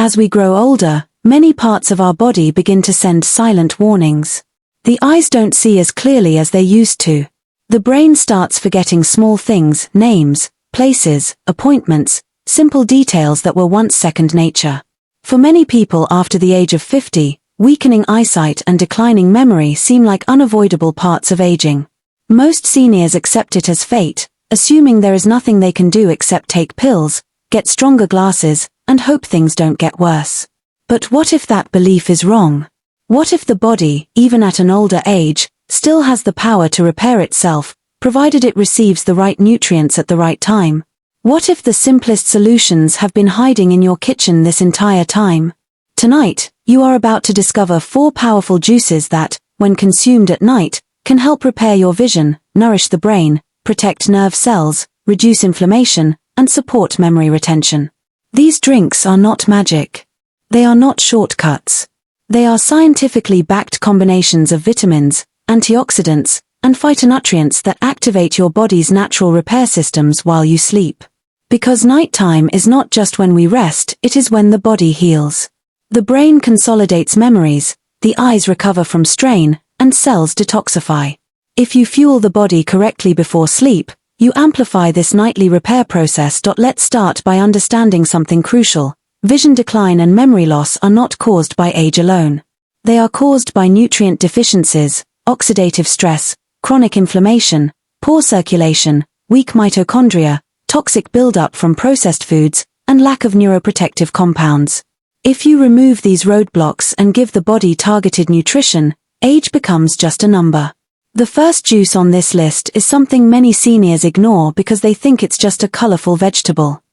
As we grow older, many parts of our body begin to send silent warnings. The eyes don't see as clearly as they used to. The brain starts forgetting small things, names, places, appointments, simple details that were once second nature. For many people after the age of 50, weakening eyesight and declining memory seem like unavoidable parts of aging. Most seniors accept it as fate, assuming there is nothing they can do except take pills, get stronger glasses, and hope things don't get worse. But what if that belief is wrong? What if the body, even at an older age, still has the power to repair itself, provided it receives the right nutrients at the right time? What if the simplest solutions have been hiding in your kitchen this entire time? Tonight, you are about to discover 4 powerful juices that, when consumed at night, can help repair your vision, nourish the brain, protect nerve cells, reduce inflammation, and support memory retention. These drinks are not magic. They are not shortcuts. They are scientifically backed combinations of vitamins, antioxidants, and phytonutrients that activate your body's natural repair systems while you sleep. Because nighttime is not just when we rest, it is when the body heals. The brain consolidates memories, the eyes recover from strain, and cells detoxify. If you fuel the body correctly before sleep, you amplify this nightly repair process. Let's start by understanding something crucial. Vision decline and memory loss are not caused by age alone. They are caused by nutrient deficiencies, oxidative stress, chronic inflammation, poor circulation, weak mitochondria, toxic buildup from processed foods, and lack of neuroprotective compounds. If you remove these roadblocks and give the body targeted nutrition, age becomes just a number. The first juice on this list is something many seniors ignore because they think it's just a colorful vegetable.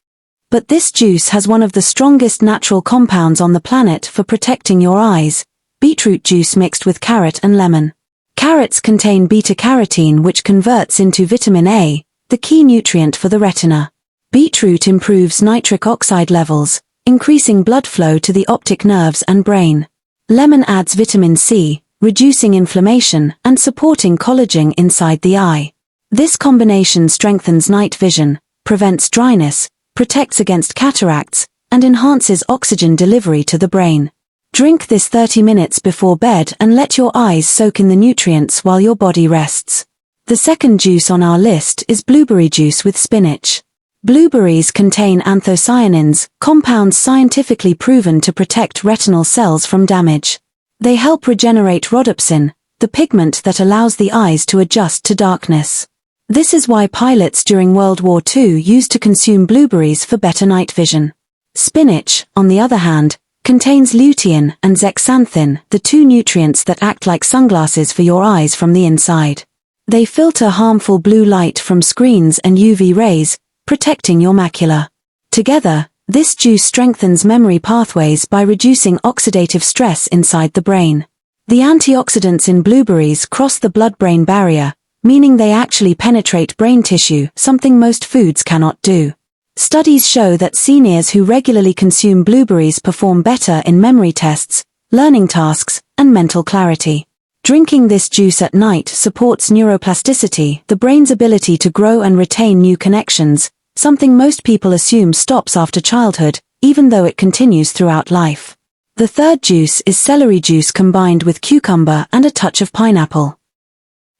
But this juice has one of the strongest natural compounds on the planet for protecting your eyes: beetroot juice mixed with carrot and lemon. Carrots contain beta-carotene, which converts into vitamin A, the key nutrient for the retina. Beetroot improves nitric oxide levels, increasing blood flow to the optic nerves and brain. Lemon adds vitamin C, reducing inflammation and supporting collagen inside the eye. This combination strengthens night vision, prevents dryness, protects against cataracts, and enhances oxygen delivery to the brain. Drink this 30 minutes before bed and let your eyes soak in the nutrients while your body rests. The second juice on our list is blueberry juice with spinach. Blueberries contain anthocyanins, compounds scientifically proven to protect retinal cells from damage. They help regenerate rhodopsin, the pigment that allows the eyes to adjust to darkness. This is why pilots during World War II used to consume blueberries for better night vision. Spinach, on the other hand, contains lutein and zeaxanthin, the 2 nutrients that act like sunglasses for your eyes from the inside. They filter harmful blue light from screens and UV rays, protecting your macula. Together, this juice strengthens memory pathways by reducing oxidative stress inside the brain. The antioxidants in blueberries cross the blood-brain barrier, meaning they actually penetrate brain tissue, something most foods cannot do. Studies show that seniors who regularly consume blueberries perform better in memory tests, learning tasks, and mental clarity. Drinking this juice at night supports neuroplasticity, the brain's ability to grow and retain new connections, something most people assume stops after childhood, even though it continues throughout life. The third juice is celery juice combined with cucumber and a touch of pineapple.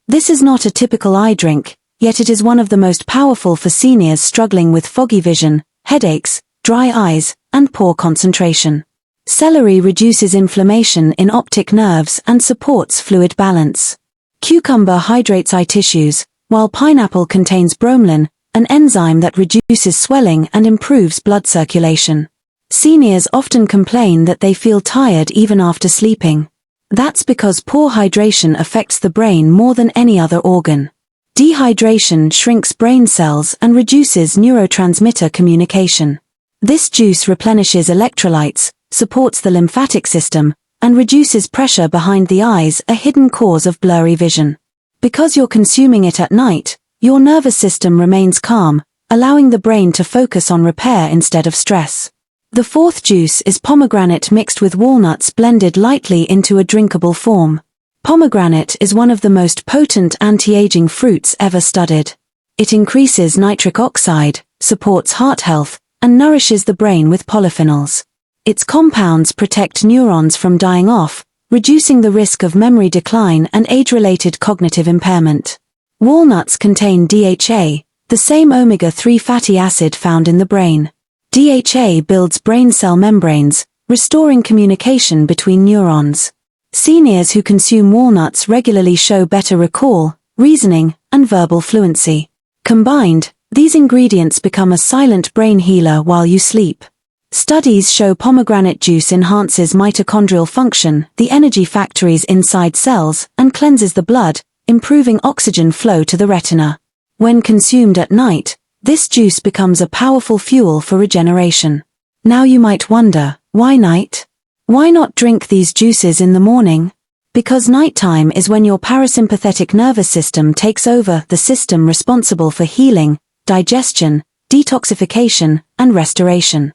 This is not a typical eye drink, yet it is one of the most powerful for seniors struggling with foggy vision, headaches, dry eyes, and poor concentration. Celery reduces inflammation in optic nerves and supports fluid balance. Cucumber hydrates eye tissues, while pineapple contains bromelain, an enzyme that reduces swelling and improves blood circulation. Seniors often complain that they feel tired even after sleeping. That's because poor hydration affects the brain more than any other organ. Dehydration shrinks brain cells and reduces neurotransmitter communication. This juice replenishes electrolytes, supports the lymphatic system, and reduces pressure behind the eyes, a hidden cause of blurry vision. Because you're consuming it at night, your nervous system remains calm, allowing the brain to focus on repair instead of stress. The fourth juice is pomegranate mixed with walnuts blended lightly into a drinkable form. Pomegranate is one of the most potent anti-aging fruits ever studied. It increases nitric oxide, supports heart health, and nourishes the brain with polyphenols. Its compounds protect neurons from dying off, reducing the risk of memory decline and age-related cognitive impairment. Walnuts contain DHA, the same omega-3 fatty acid found in the brain. DHA builds brain cell membranes, restoring communication between neurons. Seniors who consume walnuts regularly show better recall, reasoning, and verbal fluency. Combined, these ingredients become a silent brain healer while you sleep. Studies show pomegranate juice enhances mitochondrial function, the energy factories inside cells, and cleanses the blood, improving oxygen flow to the retina. When consumed at night, this juice becomes a powerful fuel for regeneration. Now you might wonder, why night? Why not drink these juices in the morning? Because nighttime is when your parasympathetic nervous system takes over, the system responsible for healing, digestion, detoxification, and restoration.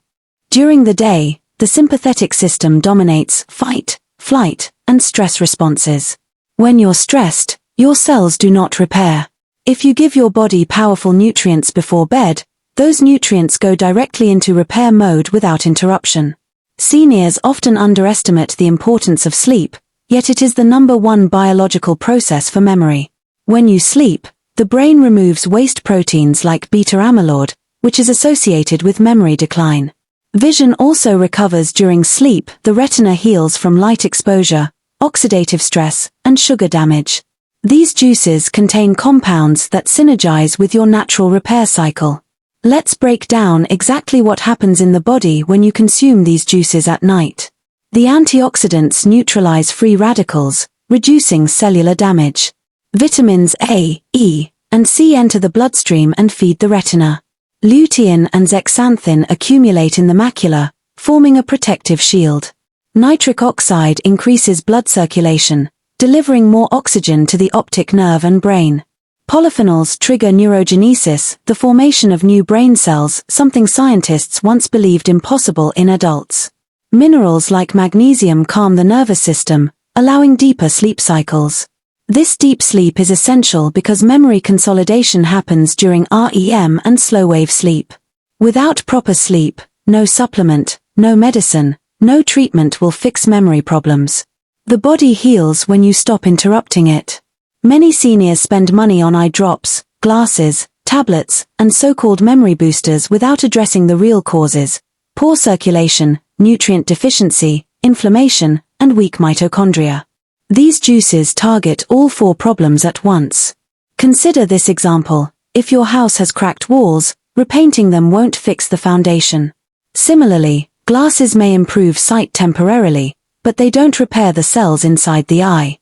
During the day, the sympathetic system dominates fight, flight, and stress responses. When you're stressed, your cells do not repair. If you give your body powerful nutrients before bed, those nutrients go directly into repair mode without interruption. Seniors often underestimate the importance of sleep, yet it is the #1 biological process for memory. When you sleep, the brain removes waste proteins like beta amyloid, which is associated with memory decline. Vision also recovers during sleep. The retina heals from light exposure, oxidative stress, and sugar damage. These juices contain compounds that synergize with your natural repair cycle. Let's break down exactly what happens in the body when you consume these juices at night. The antioxidants neutralize free radicals, reducing cellular damage. Vitamins A, E, and C enter the bloodstream and feed the retina. Lutein and zeaxanthin accumulate in the macula, forming a protective shield. Nitric oxide increases blood circulation, delivering more oxygen to the optic nerve and brain. Polyphenols trigger neurogenesis, the formation of new brain cells, something scientists once believed impossible in adults. Minerals like magnesium calm the nervous system, allowing deeper sleep cycles. This deep sleep is essential because memory consolidation happens during REM and slow-wave sleep. Without proper sleep, no supplement, no medicine, no treatment will fix memory problems. The body heals when you stop interrupting it. Many seniors spend money on eye drops, glasses, tablets, and so-called memory boosters without addressing the real causes: poor circulation, nutrient deficiency, inflammation, and weak mitochondria. These juices target all 4 problems at once. Consider this example: if your house has cracked walls, repainting them won't fix the foundation. Similarly, glasses may improve sight temporarily, but they don't repair the cells inside the eye.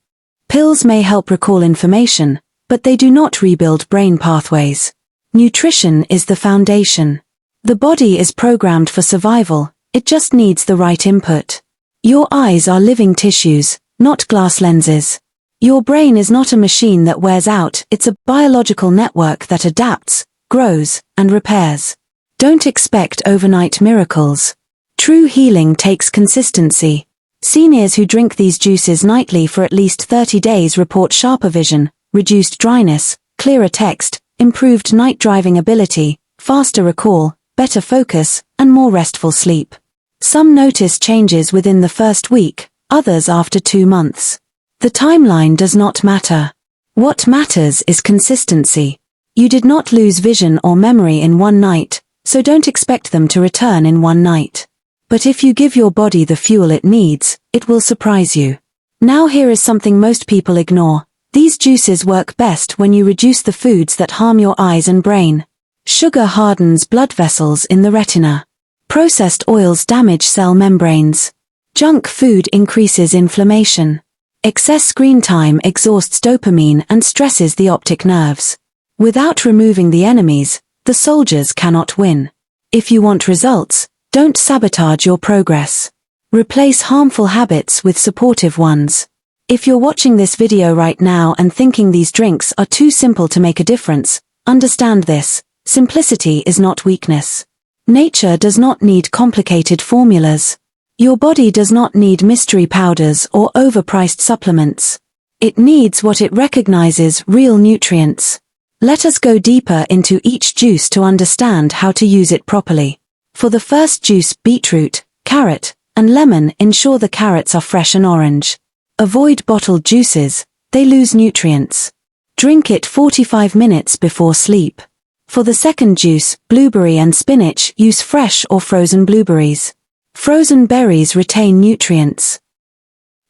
Pills may help recall information, but they do not rebuild brain pathways. Nutrition is the foundation. The body is programmed for survival, it just needs the right input. Your eyes are living tissues, not glass lenses. Your brain is not a machine that wears out, it's a biological network that adapts, grows, and repairs. Don't expect overnight miracles. True healing takes consistency. Seniors who drink these juices nightly for at least 30 days report sharper vision, reduced dryness, clearer text, improved night driving ability, faster recall, better focus, and more restful sleep. Some notice changes within the first week, others after 2 months. The timeline does not matter. What matters is consistency. You did not lose vision or memory in one night, so don't expect them to return in one night. But if you give your body the fuel it needs, it will surprise you. Now here is something most people ignore. These juices work best when you reduce the foods that harm your eyes and brain. Sugar hardens blood vessels in the retina. Processed oils damage cell membranes. Junk food increases inflammation. Excess screen time exhausts dopamine and stresses the optic nerves. Without removing the enemies, the soldiers cannot win. If you want results, don't sabotage your progress. Replace harmful habits with supportive ones. If you're watching this video right now and thinking these drinks are too simple to make a difference, understand this: simplicity is not weakness. Nature does not need complicated formulas. Your body does not need mystery powders or overpriced supplements. It needs what it recognizes: real nutrients. Let us go deeper into each juice to understand how to use it properly. For the first juice, beetroot, carrot, and lemon ensure the carrots are fresh and orange. Avoid bottled juices, they lose nutrients. Drink it 45 minutes before sleep. For the second juice, blueberry and spinach, use fresh or frozen blueberries. Frozen berries retain nutrients.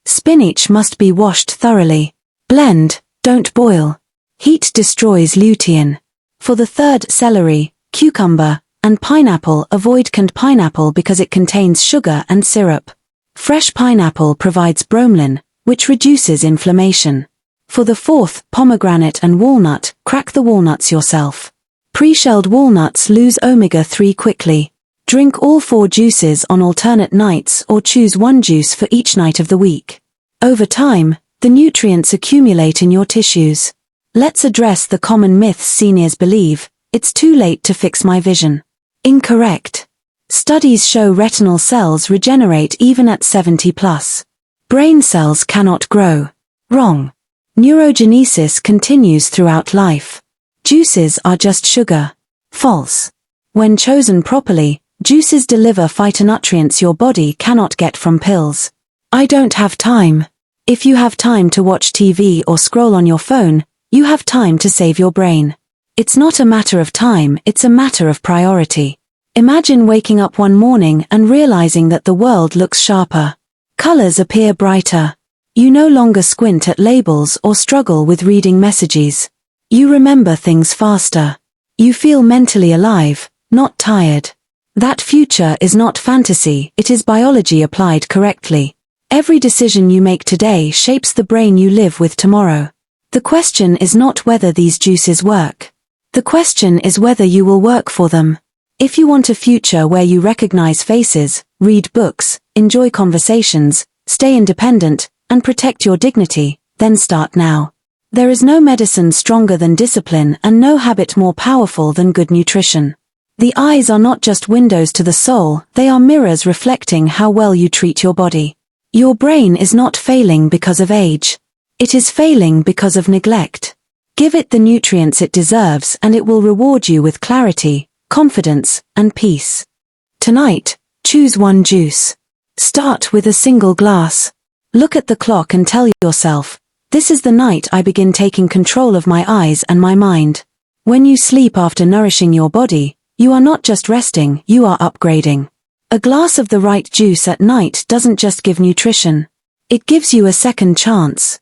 Spinach must be washed thoroughly. Blend, don't boil. Heat destroys lutein. For the third, celery, cucumber, and pineapple, avoid canned pineapple because it contains sugar and syrup. Fresh pineapple provides bromelain, which reduces inflammation. For the fourth, pomegranate and walnut, crack the walnuts yourself. Pre-shelled walnuts lose omega-3 quickly. Drink all 4 juices on alternate nights or choose one juice for each night of the week. Over time, the nutrients accumulate in your tissues. Let's address the common myths seniors believe. It's too late to fix my vision. Incorrect. Studies show retinal cells regenerate even at 70+. Brain cells cannot grow. Wrong. Neurogenesis continues throughout life. Juices are just sugar. False. When chosen properly, juices deliver phytonutrients your body cannot get from pills. I don't have time. If you have time to watch TV or scroll on your phone, you have time to save your brain. It's not a matter of time, it's a matter of priority. Imagine waking up one morning and realizing that the world looks sharper. Colors appear brighter. You no longer squint at labels or struggle with reading messages. You remember things faster. You feel mentally alive, not tired. That future is not fantasy, it is biology applied correctly. Every decision you make today shapes the brain you live with tomorrow. The question is not whether these juices work. The question is whether you will work for them. If you want a future where you recognize faces, read books, enjoy conversations, stay independent, and protect your dignity, then start now. There is no medicine stronger than discipline and no habit more powerful than good nutrition. The eyes are not just windows to the soul, they are mirrors reflecting how well you treat your body. Your brain is not failing because of age. It is failing because of neglect. Give it the nutrients it deserves and it will reward you with clarity, confidence, and peace. Tonight, choose one juice. Start with a single glass. Look at the clock and tell yourself, this is the night I begin taking control of my eyes and my mind. When you sleep after nourishing your body, you are not just resting, you are upgrading. A glass of the right juice at night doesn't just give nutrition. It gives you a second chance.